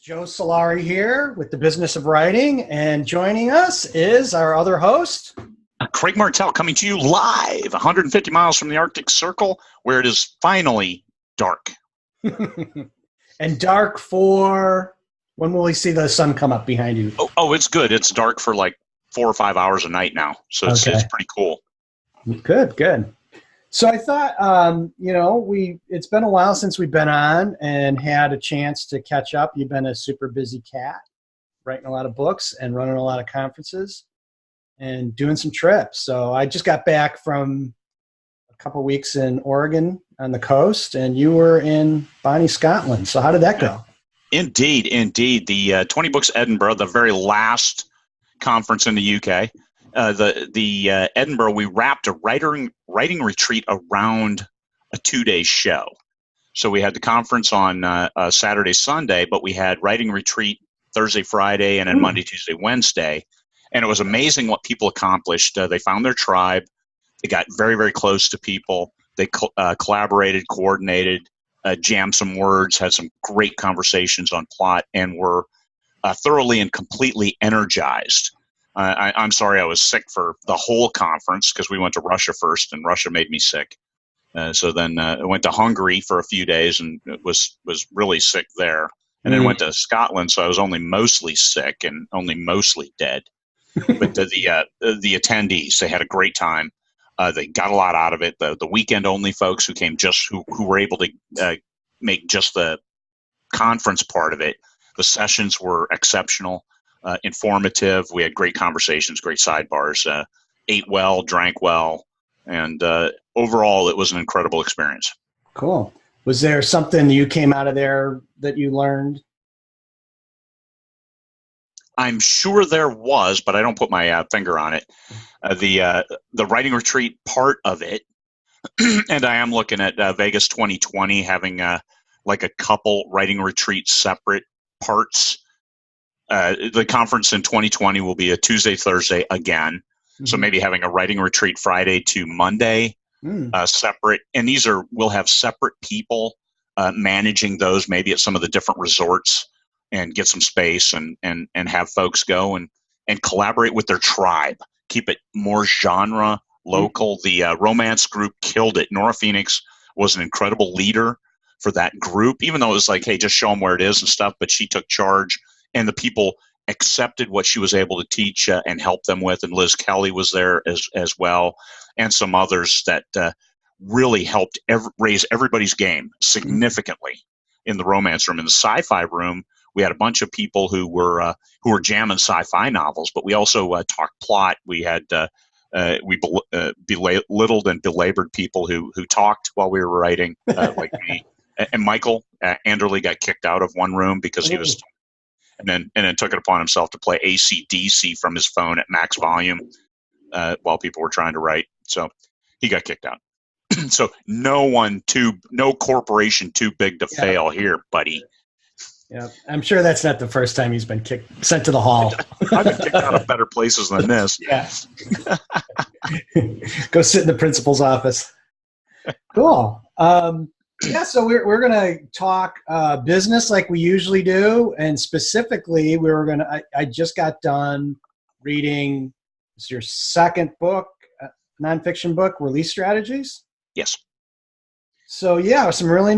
Joe Solari here with the Business of Writing, and joining us is our other host, Craig Martelle, coming to you live 150 miles from the Arctic Circle, where it is finally dark. And dark for when will we see the sun come up behind you? Oh, it's good. It's dark for like 4 or 5 hours a night now, so it's pretty cool. Good. So I thought, it's been a while since we've been on and had a chance to catch up. You've been a super busy cat, writing a lot of books and running a lot of conferences and doing some trips. So I just got back from a couple of weeks in Oregon on the coast, and you were in Bonnie, Scotland. So how did that go? Indeed. The 20 Books Edinburgh, the very last conference in the UK. The Edinburgh, we wrapped a writing retreat around a 2-day show. So we had the conference on Saturday, Sunday, but we had writing retreat Thursday, Friday, and then Monday, Tuesday, Wednesday. And it was amazing what people accomplished. They found their tribe. They got very, very close to people. They collaborated, coordinated, jammed some words, had some great conversations on plot, and were thoroughly and completely energized. I'm sorry I was sick for the whole conference because we went to Russia first, and Russia made me sick. So then I went to Hungary for a few days and was really sick there. And then went to Scotland, so I was only mostly sick and only mostly dead. But the attendees, they had a great time. They got a lot out of it. The weekend only folks who were able to make just the conference part of it, the sessions were exceptional. Informative. We had great conversations, great sidebars, ate well, drank well, and overall it was an incredible experience. Cool. Was there something you came out of there that you learned? I'm sure there was, but I don't put my finger on it. The writing retreat part of it, and I am looking at Vegas 2020 having like a couple writing retreats separate parts. The conference in 2020 will be a Tuesday, Thursday again. Mm-hmm. So maybe having a writing retreat Friday to Monday separate. And we'll have separate people managing those, maybe at some of the different resorts, and get some space and have folks go and collaborate with their tribe. Keep it more genre, local. The romance group killed it. Nora Phoenix was an incredible leader for that group, even though it was like, hey, just show them where it is and stuff. But she took charge. And the people accepted what she was able to teach and help them with. And Liz Kelly was there as well, and some others that really helped raise everybody's game significantly in the romance room. In the sci-fi room, we had a bunch of people who were jamming sci-fi novels, but we also talked plot. We had belittled and belabored people who talked while we were writing, like me. And Michael Anderle got kicked out of one room because he was. And then took it upon himself to play AC/DC from his phone at max volume while people were trying to write. So he got kicked out. So no corporation too big to fail here, buddy. Yeah, I'm sure that's not the first time he's been sent to the hall. I've been kicked out of better places than this. Yes. Go sit in the principal's office. Cool. Yeah, so we're going to talk business like we usually do, and specifically, I just got done reading. It's your second book, nonfiction book, Release Strategies. Yes. So yeah, some really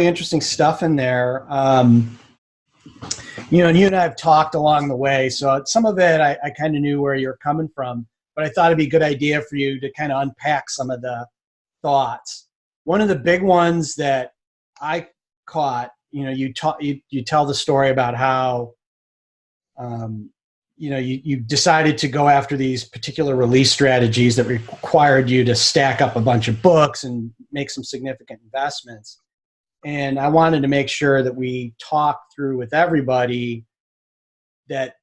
interesting stuff in there. And you and I have talked along the way, so some of it I kind of knew where you're coming from, but I thought it'd be a good idea for you to kind of unpack some of the thoughts. One of the big ones that I caught, you tell the story about how, you decided to go after these particular release strategies that required you to stack up a bunch of books and make some significant investments. And I wanted to make sure that we talk through with everybody that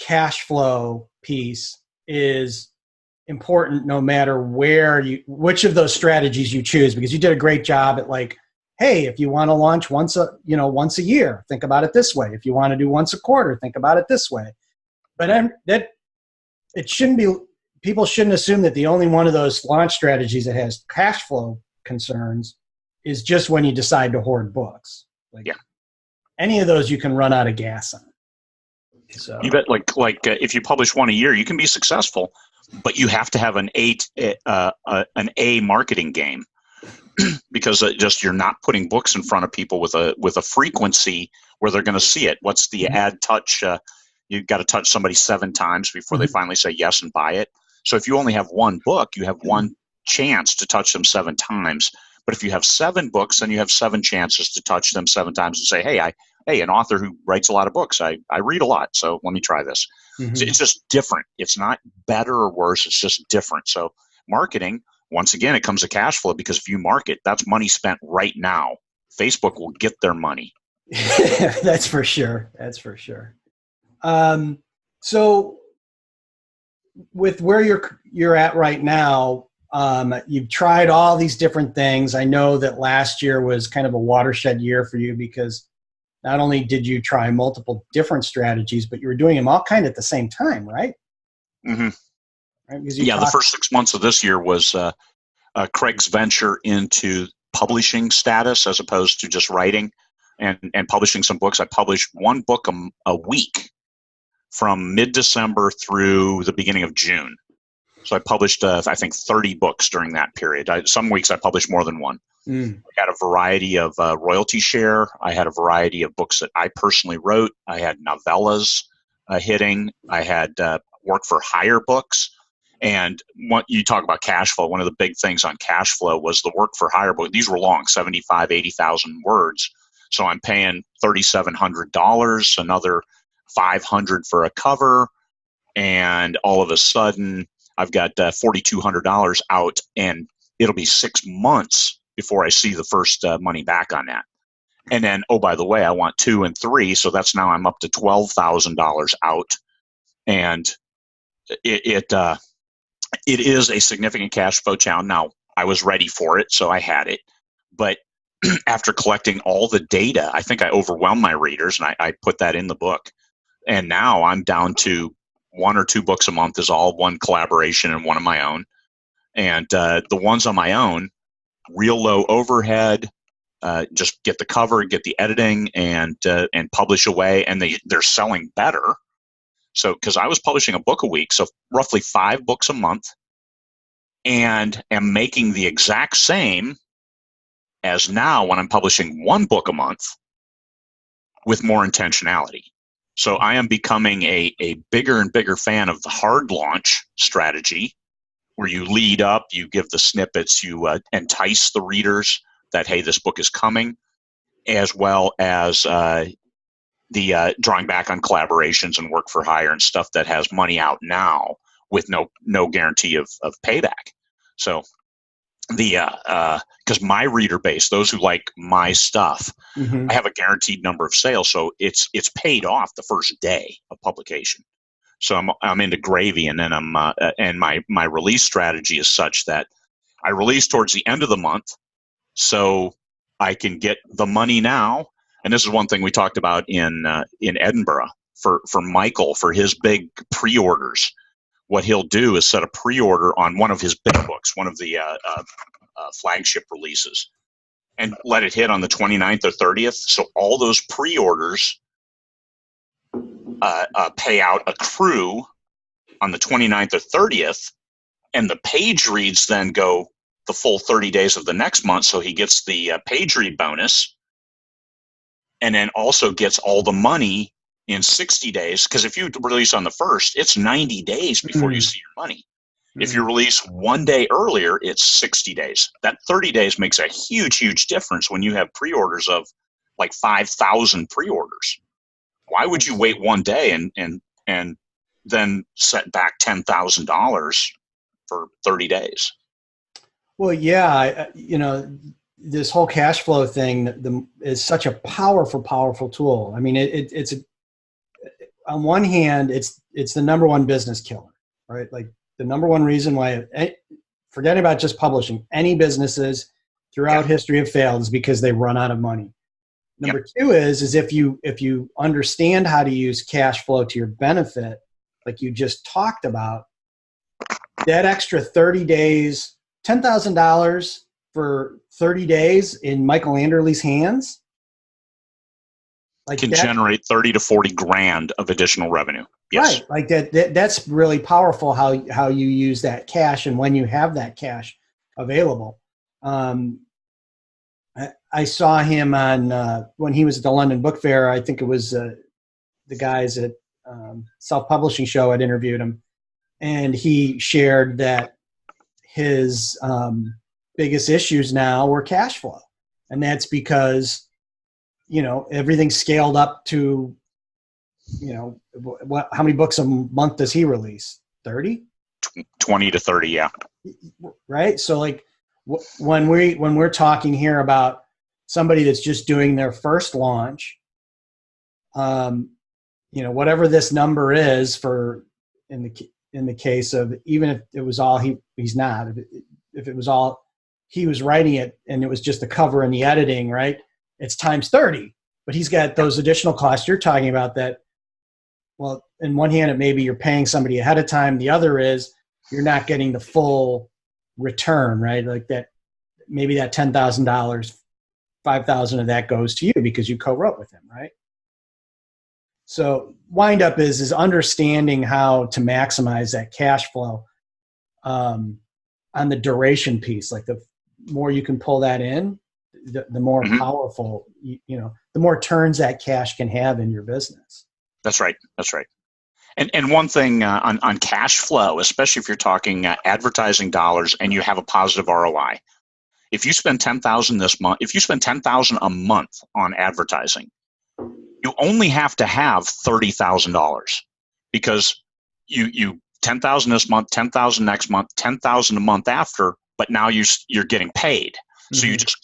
cash flow piece is important no matter which of those strategies you choose, because you did a great job at like, hey, if you want to launch once a year, think about it this way. If you want to do once a quarter, think about it this way. But it shouldn't be, people shouldn't assume that the only one of those launch strategies that has cash flow concerns is just when you decide to hoard books. Yeah. any of those you can run out of gas on. So you bet. If you publish one a year, you can be successful, but you have to have an A marketing game because just you're not putting books in front of people with a frequency where they're going to see it. What's the ad touch? You've got to touch somebody 7 times before they finally say yes and buy it. So if you only have one book, you have one chance to touch them 7 times. But if you have 7 books, then you have 7 chances to touch them 7 times and say, hey, an author who writes a lot of books, I read a lot, so let me try this. So it's just different. It's not better or worse. It's just different. So marketing, once again, it comes to cash flow, because if you market, that's money spent right now. Facebook will get their money. That's for sure. That's for sure. So with where you're at right now, you've tried all these different things. I know that last year was kind of a watershed year for you, because not only did you try multiple different strategies, but you were doing them all kind of at the same time, right? Mm-hmm. Right? The first 6 months of this year was Craig's venture into publishing status as opposed to just writing and publishing some books. I published 1 book a week from mid-December through the beginning of June. So I published, I think, 30 books during that period. Some weeks I published more than one. I had a variety of royalty share. I had a variety of books that I personally wrote. I had novellas hitting. I had work for hire books. And what you talk about cash flow, one of the big things on cash flow was the work for hire book. These were long, 75, 80,000 words. So I'm paying $3,700, another $500 for a cover, and all of a sudden I've got $4,200 out, and it'll be 6 months before I see the first money back on that. And then, oh, by the way, I want 2 and 3, so that's now I'm up to $12,000 out, and it is a significant cash flow challenge. Now, I was ready for it, so I had it, but after collecting all the data, I think I overwhelmed my readers, and I put that in the book. And now I'm down to 1 or 2 books a month is all one collaboration and one of my own. And the ones on my own, real low overhead, just get the cover, get the editing, and publish away. And they're selling better. So because I was publishing a book a week, so roughly 5 books a month, and am making the exact same as now when I'm publishing 1 book a month with more intentionality. So I am becoming a bigger and bigger fan of the hard launch strategy, where you lead up, you give the snippets, you entice the readers that, hey, this book is coming, as well as the drawing back on collaborations and work for hire and stuff that has money out now with no guarantee of payback. So because my reader base, those who like my stuff, I have a guaranteed number of sales, so it's paid off the first day of publication. So I'm into gravy, and then and my release strategy is such that I release towards the end of the month, so I can get the money now. And this is one thing we talked about in Edinburgh for Michael for his big pre-orders. What he'll do is set a pre-order on one of his big books, one of the flagship releases, and let it hit on the 29th or 30th. So all those pre-orders payout accrue on the 29th or 30th, and the page reads then go the full 30 days of the next month, so he gets the page read bonus, and then also gets all the money in 60 days, because if you release on the 1st, it's 90 days before you see your money. If you release 1 day earlier, it's 60 days. That 30 days makes a huge, huge difference when you have pre-orders of like 5,000 pre-orders. Why would you wait 1 day and then set back $10,000 for 30 days? Well, yeah, this whole cash flow thing is such a powerful tool. I mean, it's on one hand, it's the number one business killer, right? Like the number one reason why, forget about just publishing, any businesses throughout history have failed is because they run out of money. Number two is if you understand how to use cash flow to your benefit, like you just talked about, that extra 30 days, $10,000 for 30 days in Michael Anderle's hands, Like can that, generate 30 to 40 grand of additional revenue. Yes. right? Like that's really powerful how you use that cash and when you have that cash available. I saw him on when he was at the London Book Fair. I think it was the guys at Self Publishing Show had interviewed him, and he shared that his biggest issues now were cash flow, and that's because everything's scaled up to how many books a month does he release? 30, 20 to 30, yeah. Right. So like when we're talking here about somebody that's just doing their first launch, whatever this number is for in the case of, even if it was all he's not, if it was all he was writing it and it was just the cover and the editing, right? It's times 30, but he's got those additional costs you're talking about that. Well, in one hand, it maybe you're paying somebody ahead of time. The other is you're not getting the full return, right? Like that, maybe that $10,000, $5,000 of that goes to you because you co-wrote with him, right? So wind up is understanding how to maximize that cash flow on the duration piece. Like the more you can pull that in, the more powerful, the more turns that cash can have in your business. That's right. That's right. And one thing on cash flow, especially if you're talking advertising dollars and you have a positive ROI, if you spend $10,000 this month, if you spend $10,000 a month on advertising, you only have to have $30,000 because you $10,000 this month, $10,000 next month, $10,000 a month after, but now you're getting paid. So you're just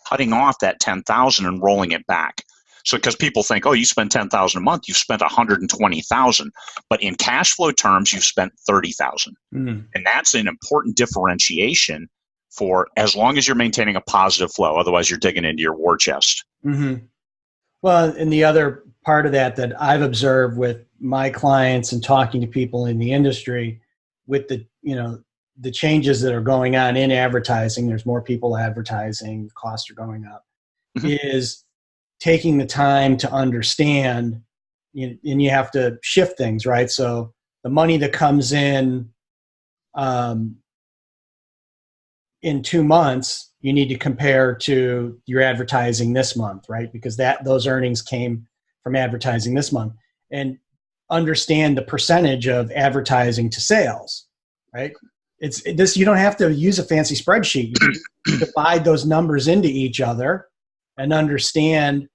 cutting off that $10,000 and rolling it back. So because people think, oh, you spend $10,000 a month, you've spent $120,000, but in cash flow terms, you've spent $30,000, and that's an important differentiation for as long as you're maintaining a positive flow. Otherwise, you're digging into your war chest. Well, and the other part of that I've observed with my clients and talking to people in the industry, with the changes that are going on in advertising, there's more people advertising, costs are going up, is taking the time to understand, and you have to shift things, right? So the money that comes in 2 months, you need to compare to your advertising this month, right? Because those earnings came from advertising this month, and understand the percentage of advertising to sales, right? It's this. You don't have to use a fancy spreadsheet. You can divide those numbers into each other and understand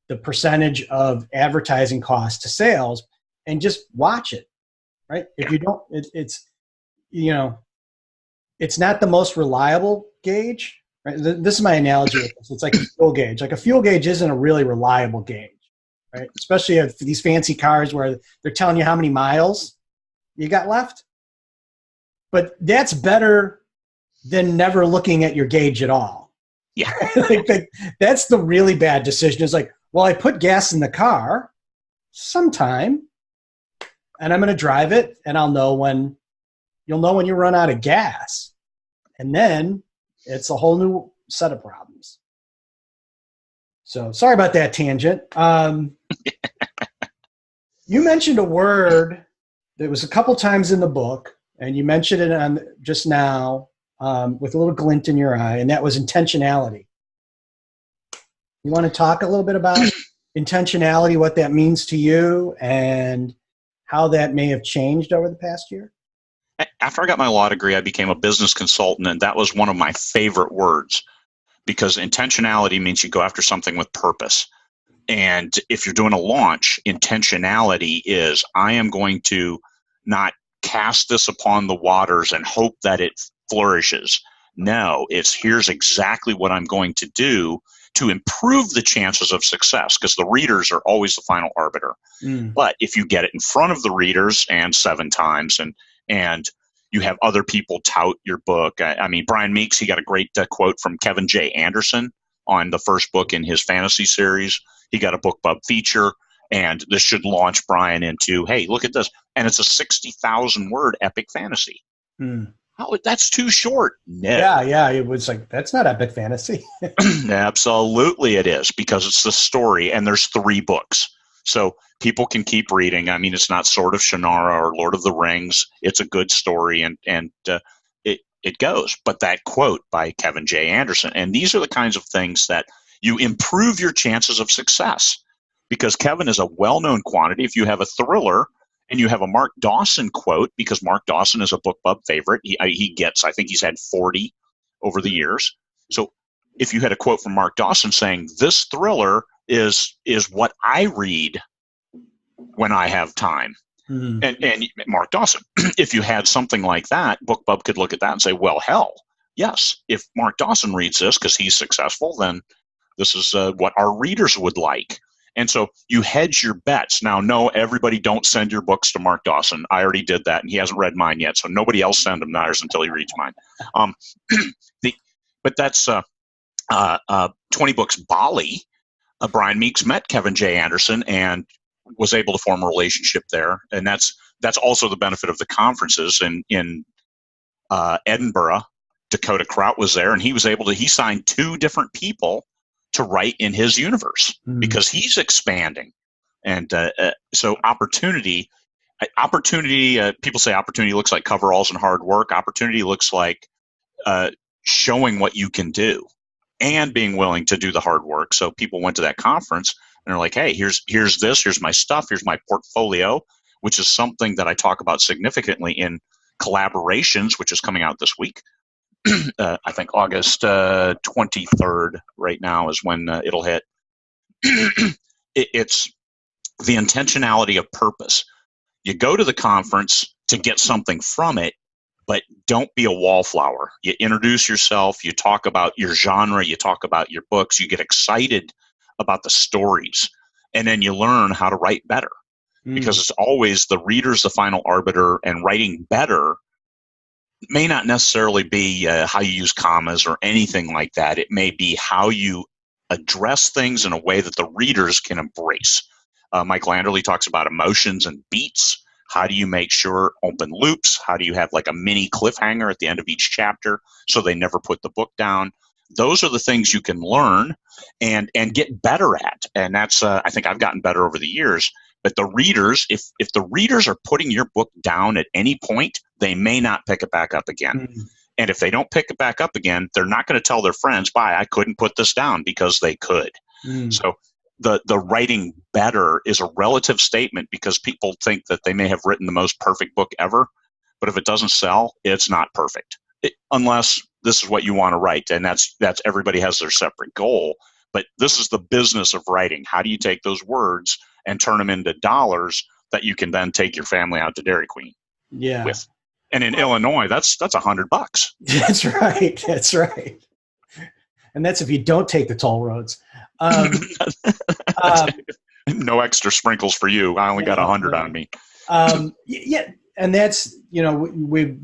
the percentage of advertising cost to sales, and just watch it, right? If you don't, it's not the most reliable gauge, right? This is my analogy with this. It's like a fuel gauge. Like a fuel gauge isn't a really reliable gauge, right? Especially if these fancy cars where they're telling you how many miles you got left. But that's better than never looking at your gauge at all. Yeah. That's the really bad decision. It's like, well, I put gas in the car sometime, and I'm going to drive it, and you'll know when you run out of gas. And then it's a whole new set of problems. So sorry about that tangent. You mentioned a word that was a couple times in the book, and you mentioned it just now with a little glint in your eye, and that was intentionality. You want to talk a little bit about intentionality, what that means to you, and how that may have changed over the past year? After I got my law degree, I became a business consultant, and that was one of my favorite words, because intentionality means you go after something with purpose. And if you're doing a launch, intentionality is, I am going to not cast this upon the waters and hope that it flourishes. No, it's here's exactly what I'm going to do to improve the chances of success, because the readers are always the final arbiter. But if you get it in front of the readers and 7 times, and you have other people tout your book. I mean, Brian Meeks, he got a great quote from Kevin J. Anderson on the first book in his fantasy series. He got a BookBub feature, and this should launch Brian into, hey, look at this. And it's a 60,000 word epic fantasy. How Oh, that's too short. No. Yeah. It was like, that's not epic fantasy. Absolutely it is, because it's the story, and there's 3 books. So people can keep reading. I mean, it's not Sword of Shannara or Lord of the Rings. It's a good story, and it goes. But that quote by Kevin J. Anderson, and these are the kinds of things that you improve your chances of success, because Kevin is a well-known quantity. If you have a thriller and you have a Mark Dawson quote, because Mark Dawson is a BookBub favorite, he gets, I think he's had 40 over the years. So if you had a quote from Mark Dawson saying, this thriller is what I read when I have time. Mm-hmm. And Mark Dawson, if you had something like that, BookBub could look at that and say, well, hell, yes, if Mark Dawson reads this because he's successful, then this is what our readers would like. And so you hedge your bets. Now, no, everybody don't send your books to Mark Dawson. I already did that, and he hasn't read mine yet, so nobody else send him theirs until he reads mine. But that's 20 Books Bali. Brian Meeks met Kevin J. Anderson and was able to form a relationship there. And that's also the benefit of the conferences in Edinburgh. Dakota Kraut was there, and he signed 2 different people to write in his universe because he's expanding. And so opportunity, people say opportunity looks like coveralls and hard work. Opportunity looks like showing what you can do and being willing to do the hard work. So people went to that conference and they're like, hey, here's my stuff, here's my portfolio, which is something that I talk about significantly in Collaborations, which is coming out this week. I think August 23rd right now is when it'll hit. It's the intentionality of purpose. You go to the conference to get something from it, but don't be a wallflower. You introduce yourself, you talk about your genre, you talk about your books, you get excited about the stories, and then you learn how to write better. Because it's always the reader's the final arbiter, and writing better may not necessarily be how you use commas or anything like that. It may be how you address things in a way that the readers can embrace. Mike Landerly talks about emotions and beats. How do you make sure open loops? How do you have like a mini cliffhanger at the end of each chapter so they never put the book down? Those are the things you can learn and get better at. And that's, I think I've gotten better over the years. But the readers, if the readers are putting your book down at any point, they may not pick it back up again. And if they don't pick it back up again, they're not going to tell their friends, bye, I couldn't put this down, because they could. So the writing better is a relative statement, because people think that they may have written the most perfect book ever. But if it doesn't sell, it's not perfect. Unless this is what you want to write. And that's everybody has their separate goal. But this is the business of writing. How do you take those words and turn them into dollars that you can then take your family out to Dairy Queen with? And in Illinois, that's $100. That's right. That's right. And that's if you don't take the toll roads. No extra sprinkles for you. I only got 100 on me. Yeah, and that's, we've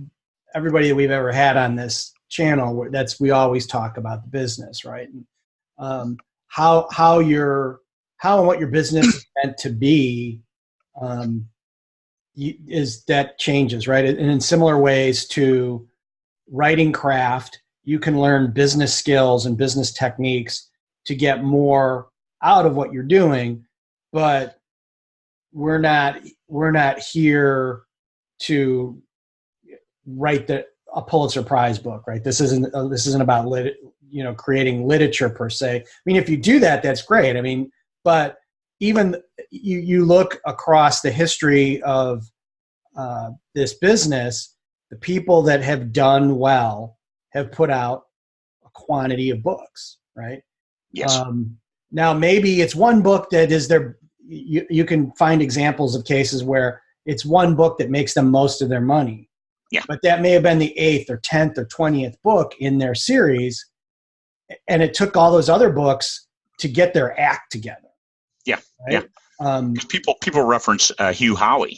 everybody that we've ever had on this channel, we always talk about the business, right? And how and what your business is meant to be, is that changes, right? And in similar ways to writing craft, you can learn business skills and business techniques to get more out of what you're doing, but we're not here to write a Pulitzer Prize book, right? This isn't about creating literature per se. I mean, if you do that, that's great. I mean, but even you look across the history of this business, the people that have done well have put out a quantity of books, right? Yes. Now, maybe it's one book that is you can find examples of cases where it's one book that makes them most of their money. Yeah. But that may have been the 8th or 10th or 20th book in their series, and it took all those other books to get their act together. Yeah. Right? Yeah. People reference Hugh Howey.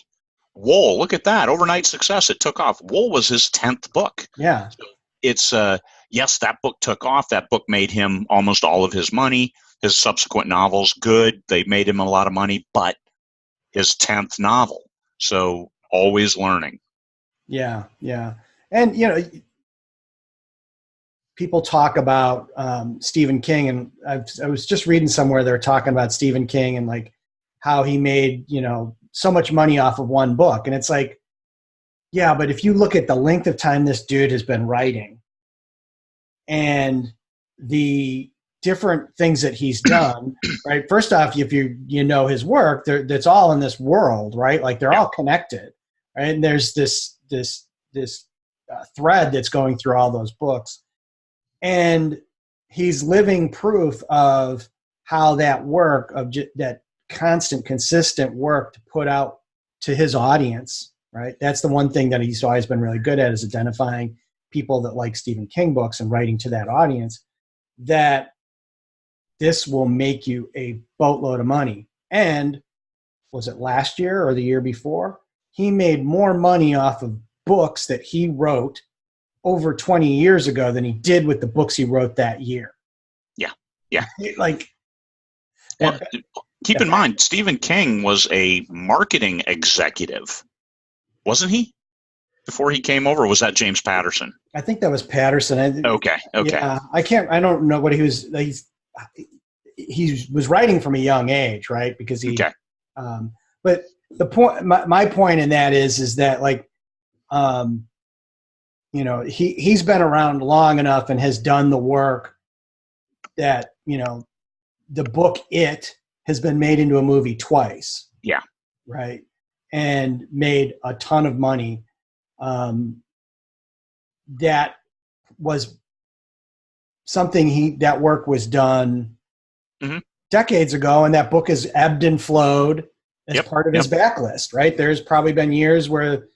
Wool, look at that. Overnight success. It took off. Wool was his 10th book. Yeah. So it's, yes, that book took off. That book made him almost all of his money. His subsequent novels, good. They made him a lot of money, but his 10th novel. So always learning. Yeah. Yeah. And, people talk about Stephen King, and I was just reading somewhere they're talking about Stephen King and like how he made, so much money off of one book. And it's like, yeah, but if you look at the length of time this dude has been writing and the different things that he's done, right? First off, if you know his work, that's all in this world, right? Like they're all connected, right? And there's this thread that's going through all those books. And he's living proof of how that work of that constant, consistent work to put out to his audience, right? That's the one thing that he's always been really good at, is identifying people that like Stephen King books and writing to that audience, that this will make you a boatload of money. And was it last year or the year before? He made more money off of books that he wrote over 20 years ago than he did with the books he wrote that year. Yeah. Like, well, keep in mind, Stephen King was a marketing executive, wasn't he? Before he came over, was that James Patterson? I think that was Patterson. Okay. Yeah, I don't know what he was. He was writing from a young age, right? Because he. Okay. But the point, my point in that is that like, he's been around long enough and has done the work that, the book It has been made into a movie twice. Yeah. Right. And made a ton of money. That was something that work was done decades ago, and that book has ebbed and flowed as part of his backlist, right? There's probably been years where,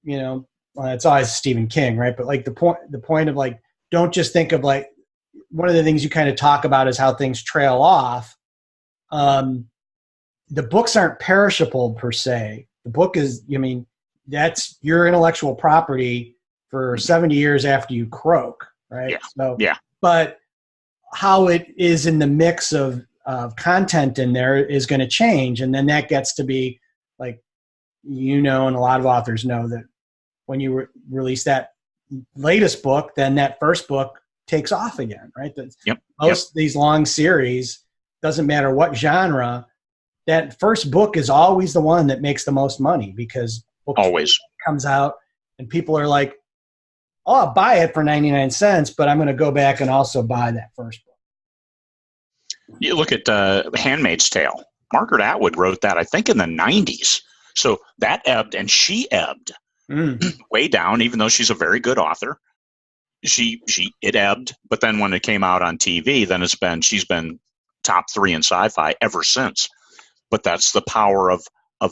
well, it's always Stephen King, right? But like the point of like, don't just think of like, one of the things you kind of talk about is how things trail off. The books aren't perishable per se. The book is, that's your intellectual property for 70 years after you croak, right? Yeah. So, yeah. But how it is in the mix of content in there is going to change. And then that gets to be like, and a lot of authors know that when you release that latest book, then that first book takes off again, right? Most of these long series, doesn't matter what genre, that first book is always the one that makes the most money, because book always comes out and people are like, oh, I'll buy it for 99 cents, but I'm going to go back and also buy that first book. You look at Handmaid's Tale. Margaret Atwood wrote that, I think, in the 90s. So that ebbed, and she ebbed way down, even though she's a very good author. It ebbed, but then when it came out on TV, then she's been top 3 in sci-fi ever since. But that's the power of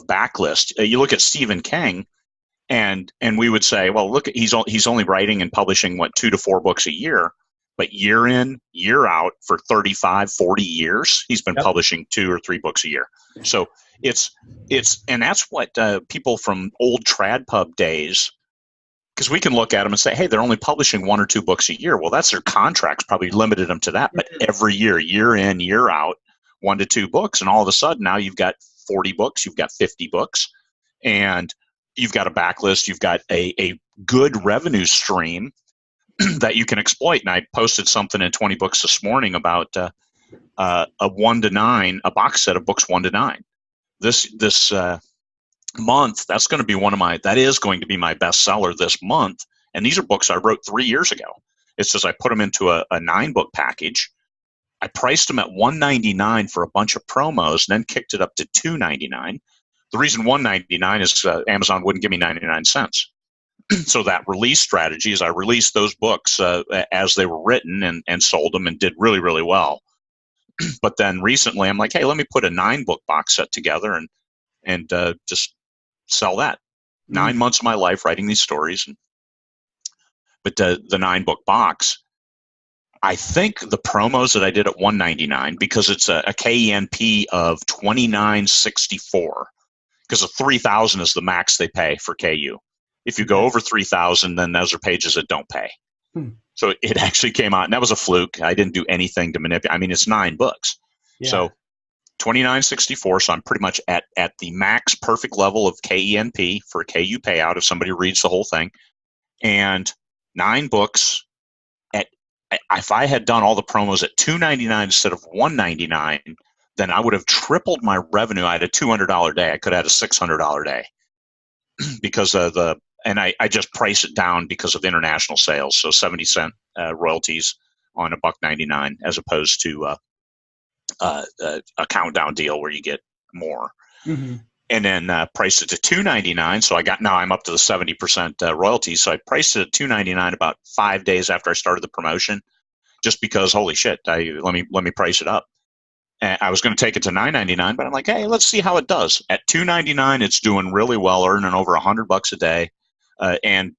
backlist. You look at Stephen King, and we would say, well, look, he's only writing and publishing 2 to 4 books a year, but year in, year out for 35, 40 years, he's been publishing 2 or 3 books a year. So it's and that's what people from old trad pub days, because we can look at them and say, hey, they're only publishing 1 or 2 books a year. Well, that's their contracts probably limited them to that. But every year, year in, year out, 1 to 2 books. And all of a sudden now you've got 40 books, you've got 50 books, and you've got a backlist, you've got a good revenue stream that you can exploit. And I posted something in 20 Books this morning about a 1 to 9, a box set of books 1 to 9. This month, that's going to be that is going to be my bestseller this month. And these are books I wrote 3 years ago. It's just I put them into a 9-book package. I priced them at $199 for a bunch of promos, and then kicked it up to $299. The reason $199 is Amazon wouldn't give me 99 cents. So that release strategy is I released those books as they were written and sold them and did really, really well. But then recently I'm like, hey, let me put a 9-book box set together and just sell that. 9 months of my life writing these stories. But the 9-book box, I think the promos that I did at $199, because it's a KENP of $29.64, because the 3,000 is the max they pay for KU. If you go over 3,000, then those are pages that don't pay. So it actually came out, and that was a fluke. I didn't do anything to manipulate. I mean, it's 9 books. Yeah. So $29.64, so I'm pretty much at the max perfect level of KENP for a KU payout if somebody reads the whole thing. and 9 books at, if I had done all the promos at $2.99 instead of $1.99, then I would have tripled my revenue. I had a $200 day. I could have had a $600 day because of I just price it down because of international sales. So 70-cent royalties on a $1.99 as opposed to a countdown deal where you get more. Mm-hmm. And then priced it to $2.99. So now I'm up to the 70% royalties. So I priced it at $2.99 about 5 days after I started the promotion, just because holy shit, let me price it up. And I was going to take it to $9.99, but I'm like, hey, let's see how it does. At $2.99, it's doing really well, earning over $100 a day, and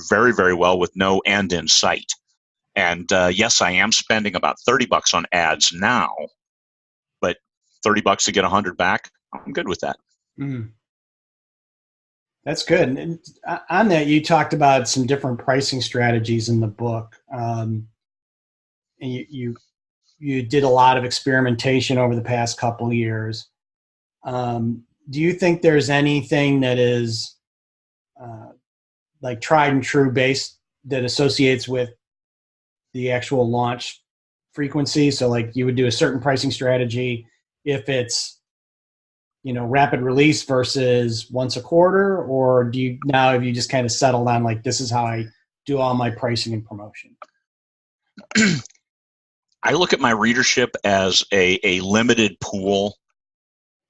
very, very well with no end in sight. And yes, I am spending about $30 on ads now, but $30 to get 100 back, I'm good with that. Mm. That's good. And on that, you talked about some different pricing strategies in the book. And you did a lot of experimentation over the past couple of years. Do you think there's anything that is like tried and true based that associates with the actual launch frequency? So like you would do a certain pricing strategy if it's, rapid release versus once a quarter, or have you just kind of settled on like, this is how I do all my pricing and promotion? I look at my readership as a limited pool.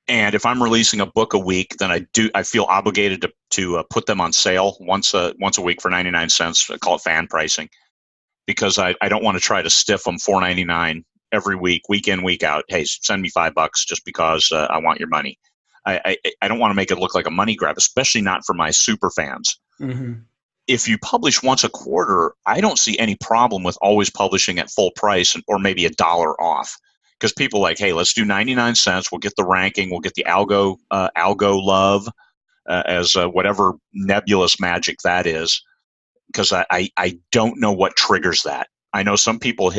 And if I'm releasing a book a week, then I feel obligated to put them on sale once a week for 99 cents. I call it fan pricing, because I don't want to try to stiff them $4.99 every week in, week out. Hey, send me $5 just because I want your money. I don't want to make it look like a money grab, especially not for my super fans. Mm-hmm. If you publish once a quarter, I don't see any problem with always publishing at full price or maybe $1 off. Because people like, hey, let's do 99 cents. We'll get the ranking. We'll get the algo love as whatever nebulous magic that is. Because I don't know what triggers that. I know some people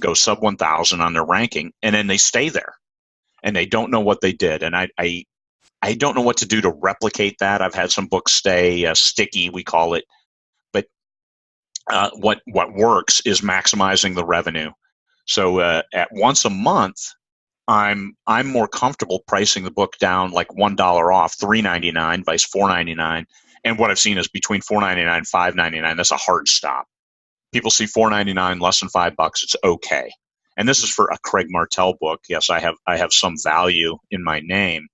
go sub 1,000 on their ranking, and then they stay there, and they don't know what they did. And I don't know what to do to replicate that. I've had some books stay sticky, we call it. But what works is maximizing the revenue. So at once a month, I'm more comfortable pricing the book down like $1 off, $3.99 vice $4.99. And what I've seen is between $4.99 and $5.99. That's a hard stop. People see $4.99, less than $5. It's okay. And this is for a Craig Martelle book. Yes, I have some value in my name.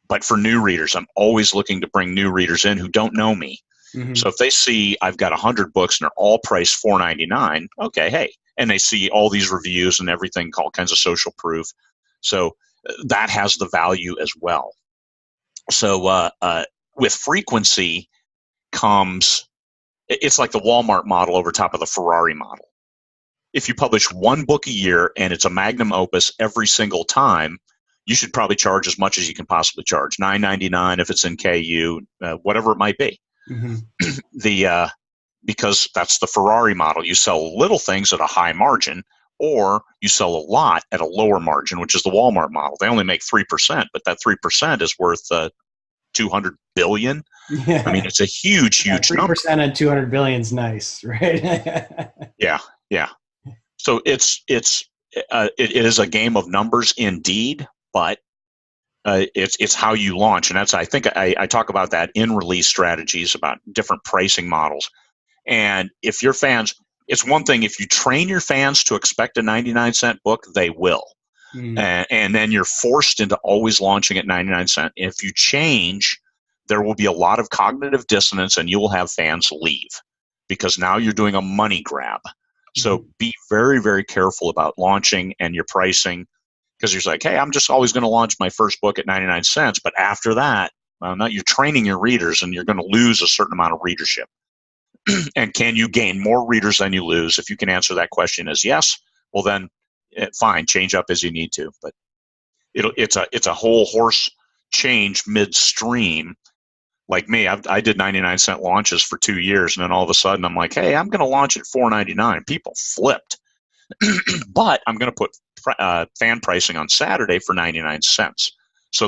But for new readers, I'm always looking to bring new readers in who don't know me. Mm-hmm. So if they see I've got 100 books and they're all priced $4.99, okay, hey. And they see all these reviews and everything, all kinds of social proof. So that has the value as well. So with frequency comes, it's like the Walmart model over top of the Ferrari model. If you publish one book a year and it's a magnum opus every single time, you should probably charge as much as you can possibly charge. $9.99 if it's in KU, whatever it might be. Mm-hmm. Because that's the Ferrari model. You sell little things at a high margin, or you sell a lot at a lower margin, which is the Walmart model. They only make 3%, but that 3% is worth $200 billion. Yeah. I mean, it's a huge number. 3% on 200 billion is nice, right? Yeah. So it is a game of numbers indeed, but it's how you launch, and that's I think I talk about that in release strategies about different pricing models. And if your fans, it's one thing if you train your fans to expect a 99-cent book, they will. And then you're forced into always launching at 99 cents. If you change, there will be a lot of cognitive dissonance and you will have fans leave because now you're doing a money grab. So be very, very careful about launching and your pricing, because you're like, hey, I'm just always going to launch my first book at 99 cents. But after that, well, now you're training your readers and you're going to lose a certain amount of readership. And can you gain more readers than you lose? If you can answer that question as yes, well then fine, change up as you need to. But it's a whole horse change midstream. Like me, I did 99-cent launches for 2 years, and then all of a sudden I'm like, hey, I'm going to launch at $4.99. People flipped. But I'm going to put fan pricing on Saturday for 99 cents. So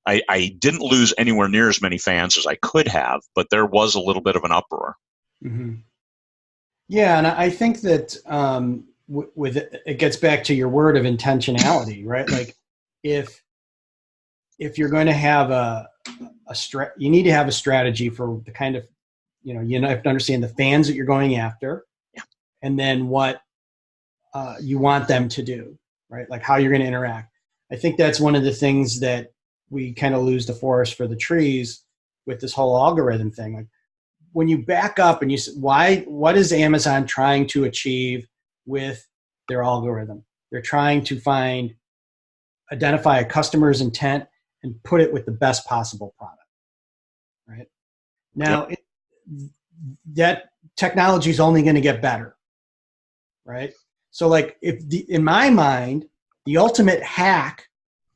I didn't lose anywhere near as many fans as I could have, but there was a little bit of an uproar. Mm-hmm. Yeah, and I think that with it gets back to your word of intentionality, right? Like if you're going to have you need to have a strategy for the kind of, you have to understand the fans that you're going after, yeah, and then what you want them to do, right? Like how you're going to interact. I think that's one of the things that we kind of lose the forest for the trees with this whole algorithm thing. Like when you back up and you say, what is Amazon trying to achieve with their algorithm? They're trying to identify a customer's intent and put it with the best possible product, right? Now, yep. That technology is only going to get better, right? So like in my mind, the ultimate hack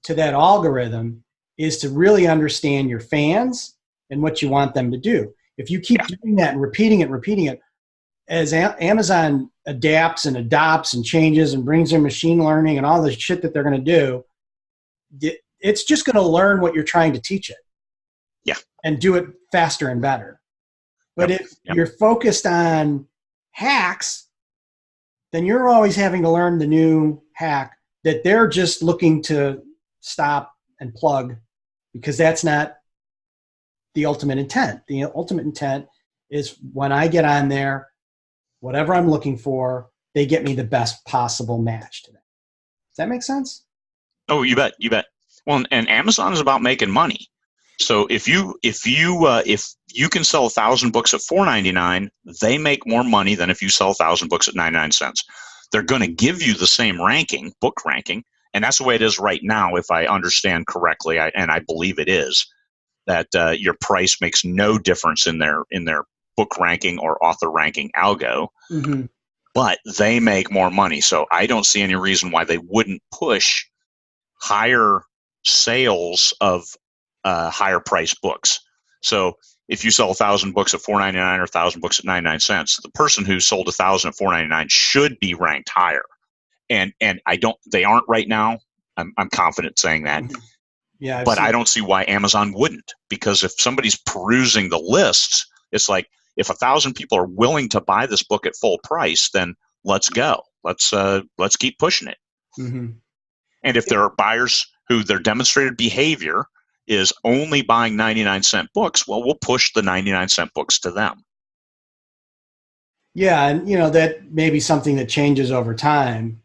to that algorithm is to really understand your fans and what you want them to do. If you keep doing that and repeating it, as Amazon adapts and adopts and changes and brings in machine learning and all the shit that they're going to do, it's just going to learn what you're trying to teach it. Yeah. And do it faster and better. But if you're focused on hacks, then you're always having to learn the new hack that they're just looking to stop and plug, because that's not the ultimate intent. The ultimate intent is when I get on there, whatever I'm looking for, they get me the best possible match to that. Does that make sense? Oh, you bet. Well, and Amazon is about making money. So if you can sell 1,000 books at $4.99, they make more money than if you sell 1,000 books at 99 cents. They're going to give you the same book ranking, and that's the way it is right now, if I understand correctly, and I believe it is, that your price makes no difference in their book ranking or author ranking algo, but they make more money. So I don't see any reason why they wouldn't push higher sales of higher priced books. So if you sell 1,000 books at $4.99 or 1,000 books at 99 cents, the person who sold 1,000 at $4.99 should be ranked higher. And they aren't right now. I'm confident saying that. Yeah, but I don't see why Amazon wouldn't, because if somebody's perusing the lists, it's like, if 1,000 people are willing to buy this book at full price, then let's go. Let's keep pushing it. Mm-hmm. And if there are buyers who their demonstrated behavior is only buying 99-cent books, well, we'll push the 99-cent books to them. Yeah, and that may be something that changes over time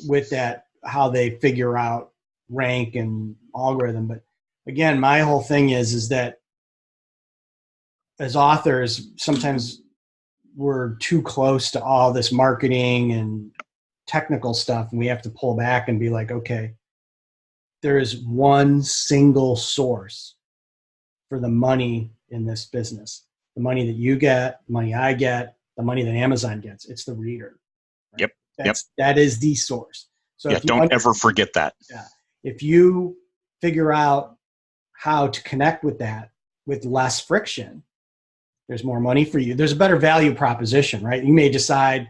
with that, how they figure out rank and algorithm. But again, my whole thing is that as authors, sometimes we're too close to all this marketing and technical stuff, and we have to pull back and be like, okay, there is one single source for the money in this business. The money that you get, the money I get, the money that Amazon gets. It's the reader. Right? That is the source. So don't ever forget that. Yeah. If you figure out how to connect with that with less friction, there's more money for you. There's a better value proposition, right? You may decide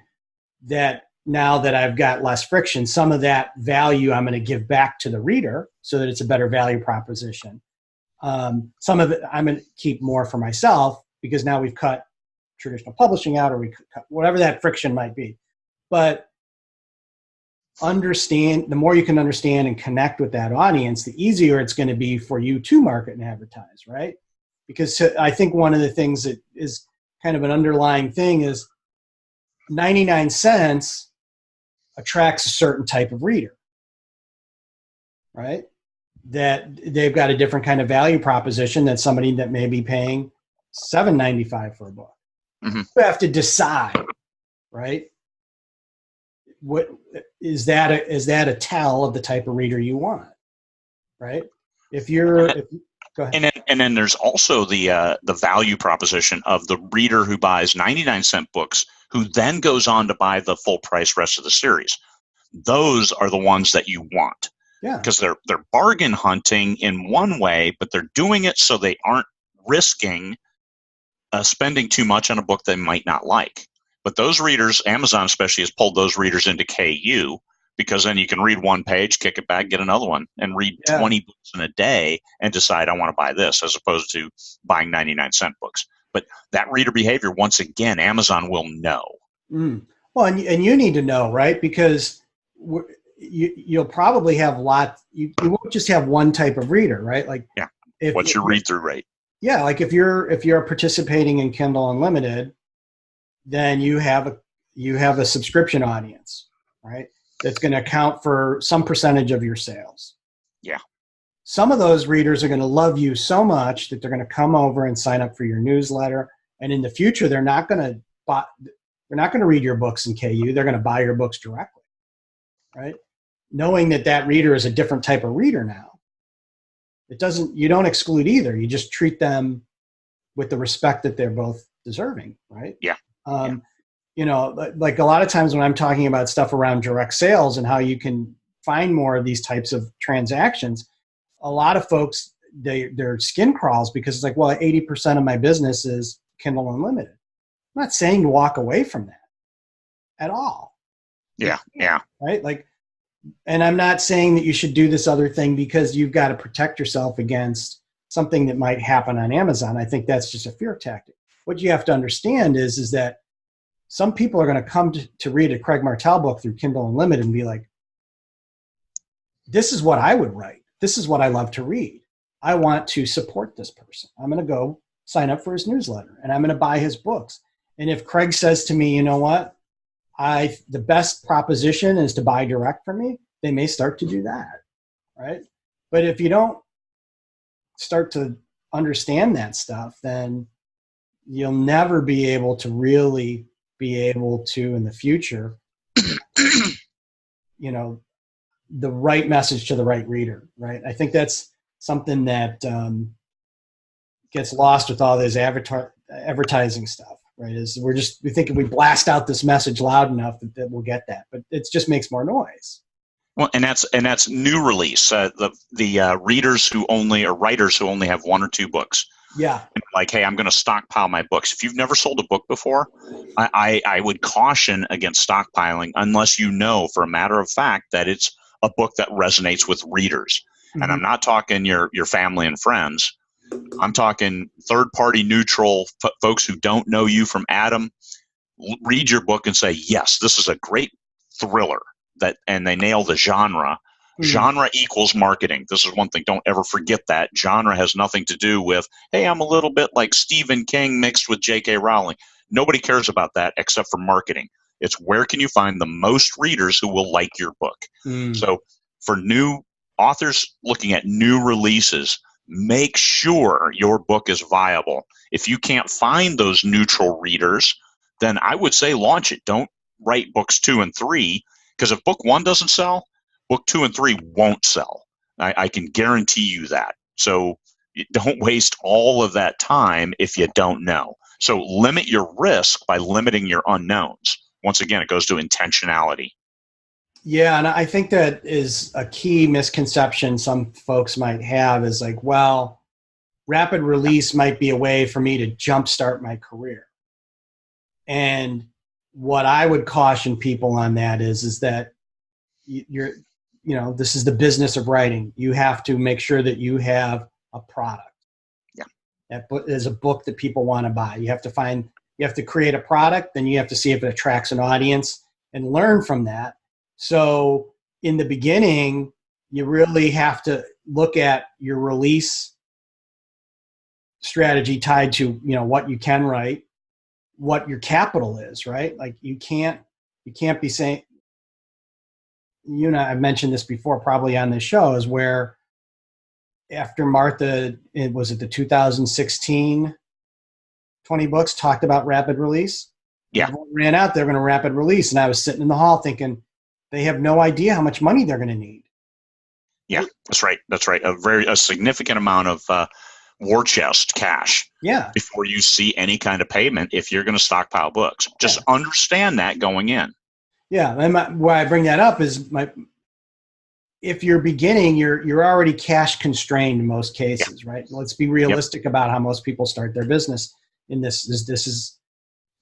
that now that I've got less friction, some of that value I'm going to give back to the reader so that it's a better value proposition. Some of it I'm going to keep more for myself because now we've cut traditional publishing out, or we cut whatever that friction might be. But the more you can understand and connect with that audience, the easier it's going to be for you to market and advertise, right? Because I think one of the things that is kind of an underlying thing is 99 cents attracts a certain type of reader, right? That they've got a different kind of value proposition than somebody that may be paying $7.95 for a book. Mm-hmm. You have to decide, right? What is that? Is that a tell of the type of reader you want, right? Go ahead. And then there's also the value proposition of the reader who buys 99-cent books, who then goes on to buy the full price rest of the series. Those are the ones that you want. Yeah. Because they're bargain hunting in one way, but they're doing it so they aren't risking spending too much on a book they might not like. But those readers, Amazon especially, has pulled those readers into KU because then you can read one page, kick it back, get another one, and read 20 books in a day and decide I want to buy this, as opposed to buying 99-cent books. But that reader behavior, once again, Amazon will know. Well, and you need to know, right? Because you'll probably have you won't just have one type of reader, right? Like, what's your read through rate? Yeah, like if you're participating in Kindle Unlimited, then you have a subscription audience, right? That's going to account for some percentage of your sales. Yeah. Some of those readers are going to love you so much that they're going to come over and sign up for your newsletter. And in the future, they're not going to read your books in KU. They're going to buy your books directly, right? Knowing that reader is a different type of reader now. You don't exclude either. You just treat them with the respect that they're both deserving, right? Yeah. You know, like a lot of times when I'm talking about stuff around direct sales and how you can find more of these types of transactions, a lot of folks, their skin crawls because it's like, well, 80% of my business is Kindle Unlimited. I'm not saying to walk away from that at all. Yeah. Right? Like, and I'm not saying that you should do this other thing because you've got to protect yourself against something that might happen on Amazon. I think that's just a fear tactic. What you have to understand is that some people are going to come to read a Craig Martelle book through Kindle Unlimited and be like, this is what I would write. This is what I love to read. I want to support this person. I'm going to go sign up for his newsletter and I'm going to buy his books. And if Craig says to me, you know what, the best proposition is to buy direct from me, they may start to do that, right? But if you don't start to understand that stuff, then you'll never be able to really be able to, in the future, you know, the right message to the right reader, right? I think that's something that gets lost with all this advertising stuff. Right, we think if we blast out this message loud enough that we'll get that, but it just makes more noise. Well, and that's new release. The readers who writers who only have one or two books. Yeah. Like, hey, I'm going to stockpile my books. If you've never sold a book before, I would caution against stockpiling unless you know for a matter of fact that it's a book that resonates with readers. Mm-hmm. And I'm not talking your family and friends. I'm talking third-party neutral folks who don't know you from Adam. Read your book and say, yes, this is a great thriller, and they nail the genre. Mm-hmm. Genre equals marketing. This is one thing. Don't ever forget that. Genre has nothing to do with, hey, I'm a little bit like Stephen King mixed with J.K. Rowling. Nobody cares about that except for marketing. It's where can you find the most readers who will like your book. Mm. So for new authors looking at new releases, make sure your book is viable. If you can't find those neutral readers, then I would say launch it. Don't write books 2 and 3, because if book 1 doesn't sell, book 2 and 3 won't sell. I can guarantee you that. So don't waste all of that time if you don't know. So limit your risk by limiting your unknowns. Once again, it goes to intentionality. Yeah, and I think that is a key misconception some folks might have is like, well, rapid release might be a way for me to jumpstart my career. And what I would caution people on that is that this is the business of writing. You have to make sure that you have a product. Yeah. That is a book that people want to buy. You have to create a product, then you have to see if it attracts an audience and learn from that. So in the beginning, you really have to look at your release strategy tied to, what you can write, what your capital is, right? Like you can't be saying, I've mentioned this before, probably on this show, is where after Martha, was it the 2016 20 books talked about rapid release? Yeah. Everyone ran out, they're going to rapid release. And I was sitting in the hall thinking, they have no idea how much money they're going to need. Yeah, that's right. That's right. A significant amount of war chest cash. Yeah. Before you see any kind of payment, if you're going to stockpile books, just understand that going in. Yeah, and why I bring that up is if you're beginning, you're already cash constrained in most cases, right? Let's be realistic about how most people start their business. In this is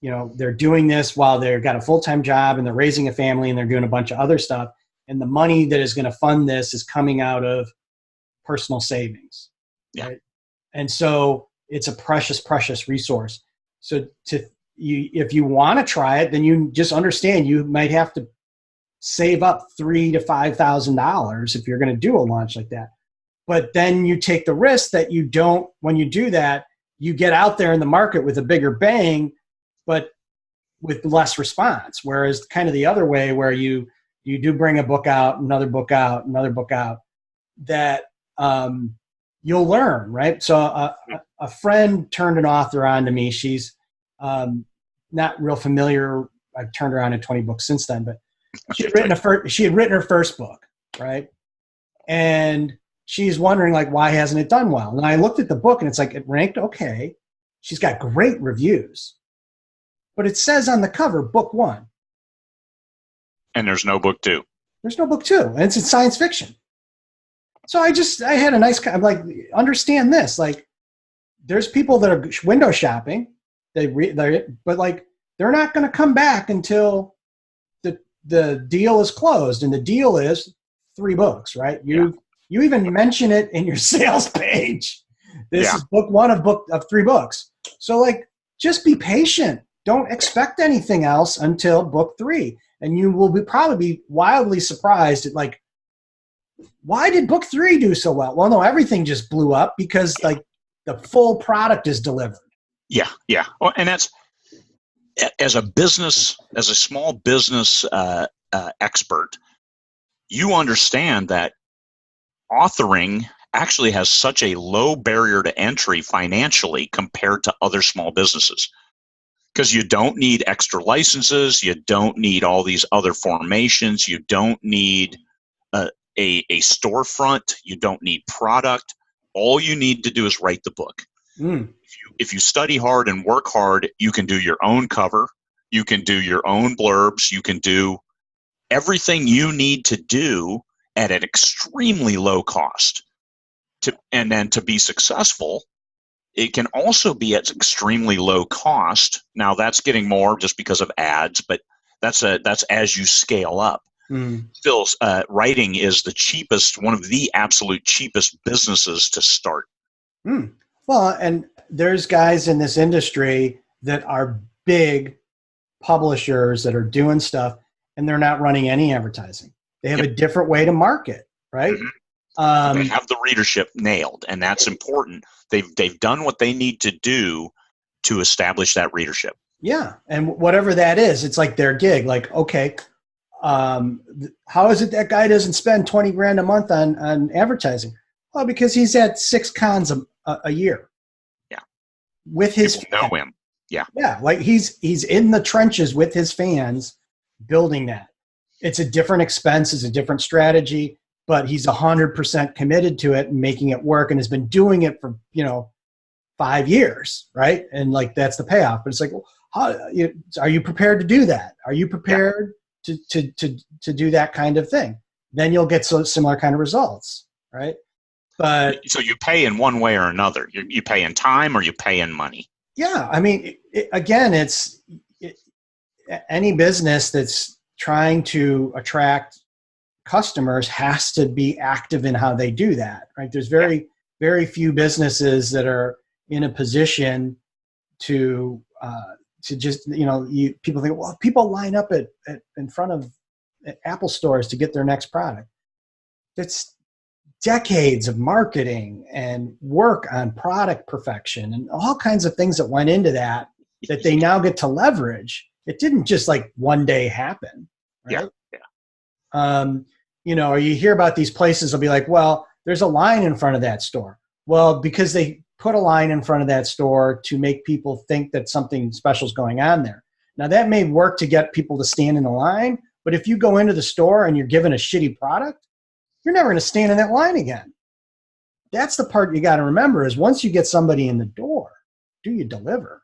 they're doing this while they've got a full-time job and they're raising a family and they're doing a bunch of other stuff. and the money that is going to fund this is coming out of personal savings. Yeah. Right? And so it's a precious, precious resource. So if you want to try it, then you just understand you might have to save up $3,000 to $5,000 if you're going to do a launch like that. But then you take the risk that you don't, when you do that, you get out there in the market with a bigger bang, but with less response. Whereas kind of the other way where you do bring a book out, another book out, another book out, that you'll learn, right? So a friend turned an author on to me. She's not real familiar. I've turned her on to 20 books since then, but she had written her first book, right? And she's wondering, like, why hasn't it done well? And I looked at the book, and it's like, it ranked okay. She's got great reviews. But it says on the cover, book 1. And there's no book 2. There's no book 2, and it's in science fiction. So I had a nice, I'm like, understand this. Like, there's people that are window shopping, but like, they're not going to come back until the deal is closed, and the deal is 3 books, right? You even mention it in your sales page. This is book 1 of 3 books. So like, just be patient. Don't expect anything else until book 3, and you will probably be wildly surprised at, like, why did book 3 do so well? Well, no, everything just blew up because like the full product is delivered. Yeah. Well, and that's, as a small business expert, you understand that authoring actually has such a low barrier to entry financially compared to other small businesses, because you don't need extra licenses, you don't need all these other formations, you don't need a storefront, you don't need product. All you need to do is write the book. If you study hard and work hard, you can do your own cover, you can do your own blurbs, you can do everything you need to do at an extremely low cost. And then to be successful, it can also be at extremely low cost. Now that's getting more just because of ads, but that's as you scale up. Still, writing is the cheapest, one of the absolute cheapest businesses to start. Well, and there's guys in this industry that are big publishers that are doing stuff, and they're not running any advertising. They have a different way to market, right? They have the readership nailed, and that's important. They've done what they need to do to establish that readership. Yeah, and whatever that is, it's like their gig. Like, okay, how is it that guy doesn't spend $20,000 a month on advertising? Well, because he's at 6 cons a year. Yeah, with his people know him. Yeah, like he's in the trenches with his fans, building that. It's a different expense, it's a different strategy, but he's 100% committed to it and making it work, and has been doing it for 5 years, right? And like, that's the payoff. But it's like, well, are you prepared to do that? Are you prepared to do that kind of thing? Then you'll get similar kind of results, right? But so you pay in one way or another. You pay in time, or you pay in money. Yeah, I mean, any business that's trying to attract customers has to be active in how they do that, right? There's very few businesses that are in a position to just, people think, well, people line up in front of Apple stores to get their next product. It's decades of marketing and work on product perfection and all kinds of things that went into that they now get to leverage. It didn't just like one day happen, right? Or you hear about these places, they'll be like, well, there's a line in front of that store. Well, because they put a line in front of that store to make people think that something special is going on there. Now, that may work to get people to stand in the line, but if you go into the store and you're given a shitty product, you're never going to stand in that line again. That's the part you got to remember, is once you get somebody in the door, do you deliver?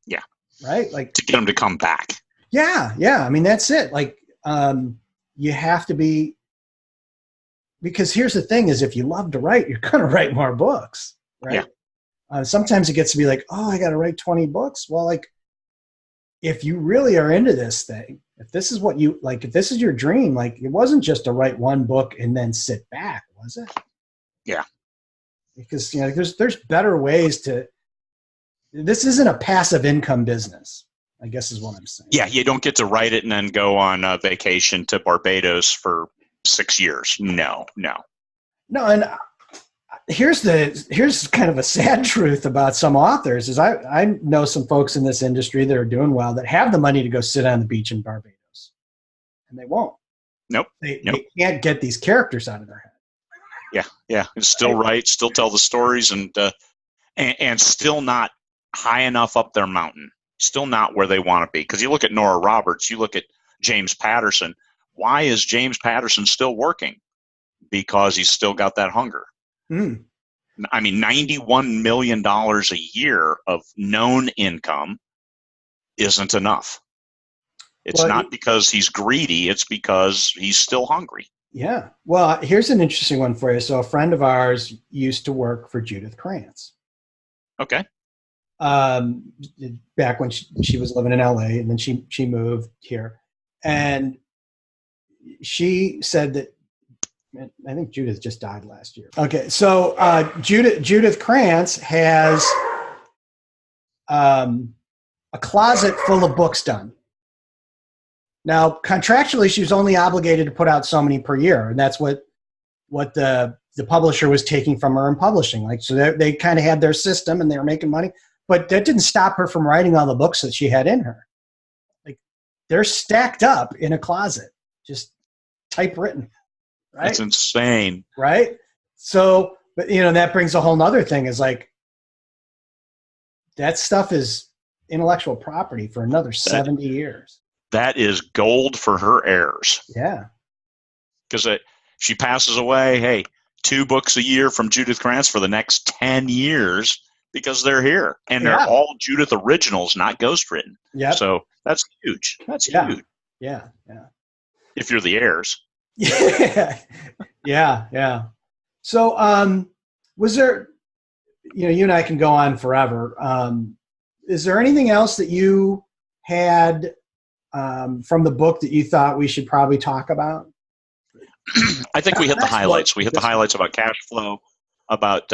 Yeah. Right? Like, to get them to come back. Yeah. I mean, that's it. Like, you have to be, because here's the thing is, if you love to write, you're going to write more books, right? Sometimes it gets to be like, oh, I got to write 20 books. Well, like, if you really are into this thing, if this is what you like, if this is your dream, like it wasn't just to write one book and then sit back, was it? Yeah. Because there's better ways to. This isn't a passive income business, I guess is what I'm saying. Yeah, you don't get to write it and then go on a vacation to Barbados for 6 years. No. And here's kind of a sad truth about some authors is I know some folks in this industry that are doing well that have the money to go sit on the beach in Barbados, and they won't. Nope. They can't get these characters out of their head. Yeah. And still write, still tell the stories, and still not high enough up their mountain. Still not where they want to be. Because you look at Nora Roberts, you look at James Patterson. Why is James Patterson still working? Because he's still got that hunger. Mm. I mean, $91 million a year of known income isn't enough. It's not because he's greedy. It's because he's still hungry. Yeah. Well, here's an interesting one for you. So a friend of ours used to work for Judith Krantz. Okay. Back when she was living in LA, and then she moved here. And she said that, I think Judith just died last year. Okay, so Judith Krantz has a closet full of books done. Now, contractually, she was only obligated to put out so many per year, and that's what the publisher was taking from her in publishing. Like, so they kind of had their system, and they were making money, but that didn't stop her from writing all the books that she had in her. Like, they're stacked up in a closet, just typewritten. Right? That's insane. Right? So, but that brings a whole nother thing is like, that stuff is intellectual property for another 70 years. That is gold for her heirs. Yeah. Because she passes away, hey, 2 books a year from Judith Krantz for the next 10 years because they're here. And they're all Judith originals, not ghostwritten. Yeah. So that's huge. That's huge. Yeah. If you're the heirs. Yeah. So, was there, you and I can go on forever. Is there anything else that you had from the book that you thought we should probably talk about? I think we hit the highlights. We hit the highlights about cash flow, about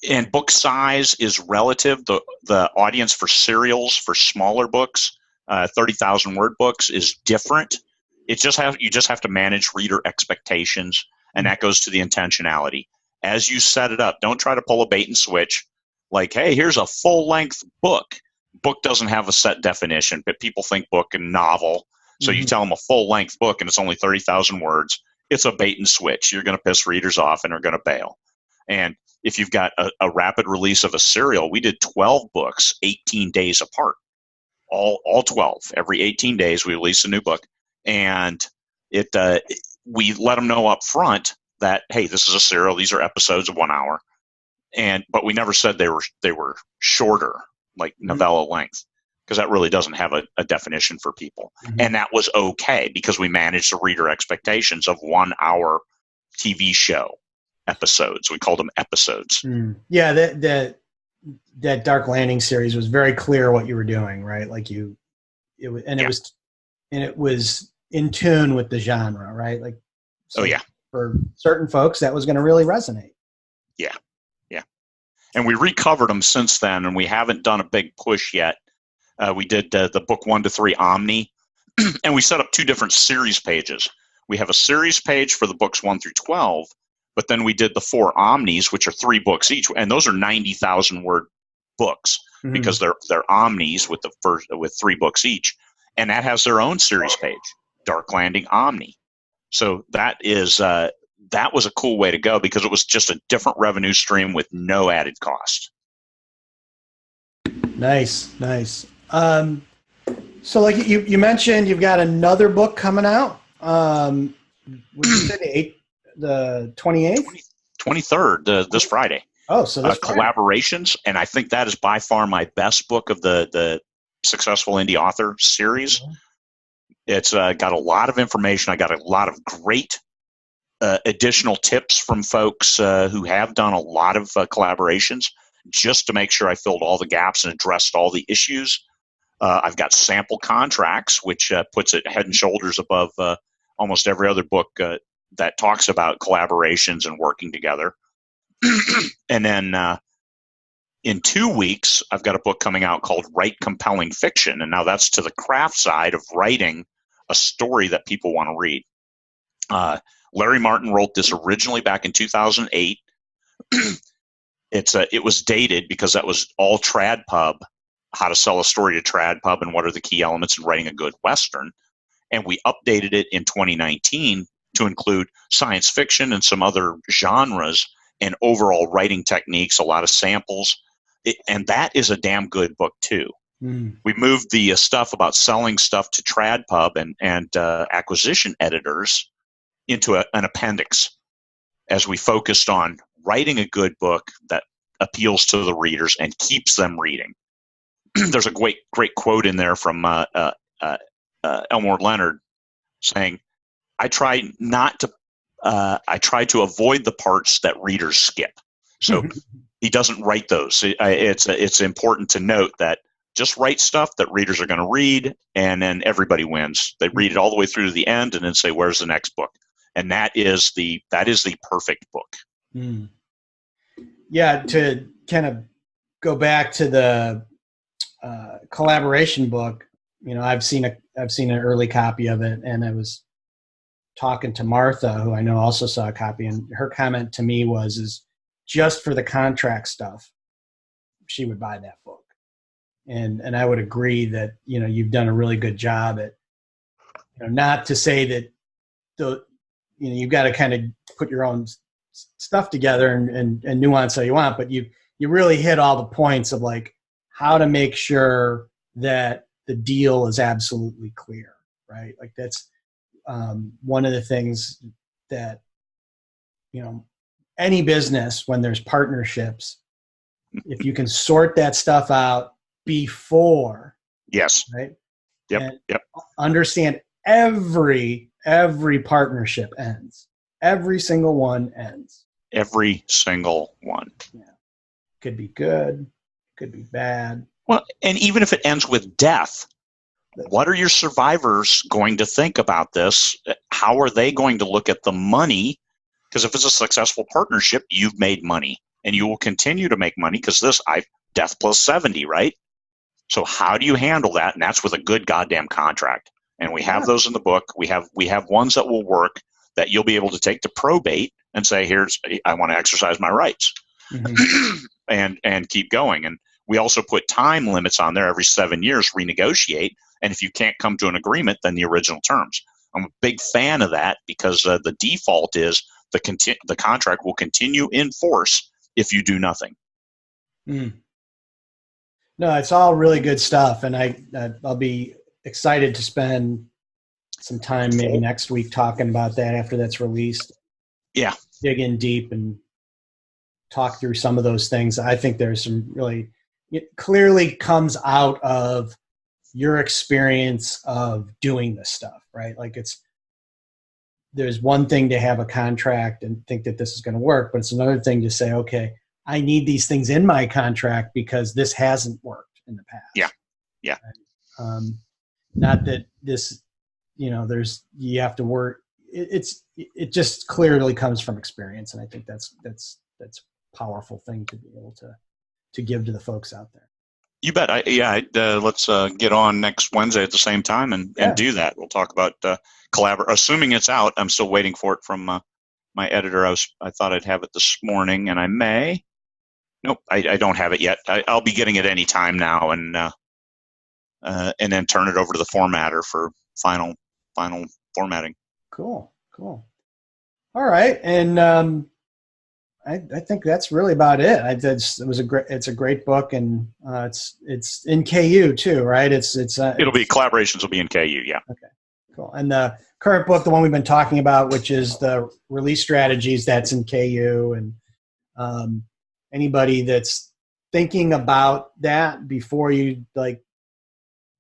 and book size is relative. The audience for serials for smaller books, 30,000 word books, is different. You just have to manage reader expectations, and that goes to the intentionality. As you set it up, don't try to pull a bait and switch. Like, hey, here's a full-length book. Book doesn't have a set definition, but people think book and novel. So you tell them a full-length book, and it's only 30,000 words. It's a bait and switch. You're going to piss readers off, and they're going to bail. And if you've got a rapid release of a serial, we did 12 books, 18 days apart. All 12. Every 18 days, we release a new book. And we let them know up front that, hey, this is a serial. These are episodes of 1 hour. But we never said they were shorter, like novella length, because that really doesn't have a definition for people. And that was okay because we managed the reader expectations of 1 hour TV show episodes. We called them episodes. Yeah, that Dark Landing series was very clear what you were doing, right? Like it was in tune with the genre, right? Like, so for certain folks, that was going to really resonate. Yeah. And we recovered them since then, and we haven't done a big push yet. We did the book 1 to 3 Omni, and we set up 2 different series pages. We have a series page for the books 1 through 12, but then we did the 4 Omnis, which are 3 books each, and those are 90,000 word books because they're Omnis with 3 books each, and that has their own series page, Dark Landing Omni. So that was a cool way to go because it was just a different revenue stream with no added cost. Nice. So like you mentioned, you've got another book coming out. What did you say, the 28th? 23rd, this Friday. Oh, so this Friday. Collaborations, and I think that is by far my best book of the Successful Indie Author series. It's got a lot of information. I got a lot of great additional tips from folks who have done a lot of collaborations just to make sure I filled all the gaps and addressed all the issues. I've got sample contracts, which puts it head and shoulders above almost every other book that talks about collaborations and working together. And then in 2 weeks, I've got a book coming out called Write Compelling Fiction. And now that's to the craft side of writing a story that people want to read. Larry Martin wrote this originally back in 2008. It was dated because that was all trad pub, how to sell a story to trad pub and what are the key elements in writing a good Western. And we updated it in 2019 to include science fiction and some other genres and overall writing techniques, a lot of samples. And that is a damn good book too. We moved the stuff about selling stuff to trad pub and acquisition editors into an appendix as we focused on writing a good book that appeals to the readers and keeps them reading. There's a great quote in there from Elmore Leonard saying, I try to avoid the parts that readers skip. So he doesn't write those. It's important to note that just write stuff that readers are going to read, and then everybody wins. They read it all the way through to the end and then say, where's the next book? And that is the perfect book. Yeah, to kind of go back to the collaboration book, I've seen an early copy of it, and I was talking to Martha, who I know also saw a copy, and her comment to me is just for the contract stuff, she would buy that book. And I would agree that, you've done a really good job at, not to say that you've got to kind of put your own stuff together and nuance how you want, but you really hit all the points of like how to make sure that the deal is absolutely clear, right? Like that's one of the things that, any business, when there's partnerships, if you can sort that stuff out before, yes, right? Yep. Understand every partnership ends. Every single one ends. Every single one. Yeah. Could be good, could be bad. Well, and even if it ends with death, what are your survivors going to think about this? How are they going to look at the money? Because if it's a successful partnership, you've made money, and you will continue to make money because death plus 70, right? So how do you handle that? And that's with a good goddamn contract. And we have those in the book. We have ones that will work that you'll be able to take to probate and say, I want to exercise my rights, and keep going. And we also put time limits on there every 7 years, renegotiate. And if you can't come to an agreement, then the original terms. I'm a big fan of that because the default is the contract will continue in force if you do nothing. No, it's all really good stuff. And I'll be excited to spend some time maybe next week talking about that after that's released. Yeah. Dig in deep and talk through some of those things. I think there's some it clearly comes out of your experience of doing this stuff, right? Like there's one thing to have a contract and think that this is going to work, but it's another thing to say, okay, I need these things in my contract because this hasn't worked in the past. Yeah. Right? Not that this, you have to work. It just clearly comes from experience. And I think that's a powerful thing to be able to give to the folks out there. You bet. Let's get on next Wednesday at the same time and do that. We'll talk about assuming it's out. I'm still waiting for it from my editor. I thought I'd have it this morning, and I may. Nope, I don't have it yet. I'll be getting it any time now, and then turn it over to the formatter for final formatting. Cool. All right, and I think that's really about it. It's a great book, and it's in KU too, right? It'll be collaborations will be in KU, yeah. Okay, cool. And the current book, the one we've been talking about, which is the release strategies, that's in KU, and anybody that's thinking about that before you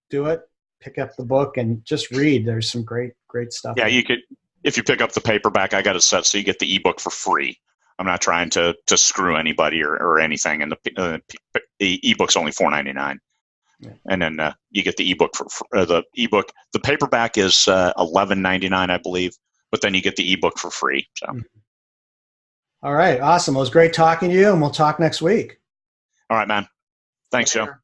do it, pick up the book and just read. There's some great stuff. Yeah, you could, if you pick up the paperback, I got it set so you get the ebook for free. I'm not trying to screw anybody or anything, and the ebook's only $4.99. Yeah. And then you get the ebook for the ebook. The paperback is $11.99, I believe, but then you get the ebook for free. So, all right, awesome. Well, it was great talking to you, and we'll talk next week. all right, man. Thanks, Later. Joe.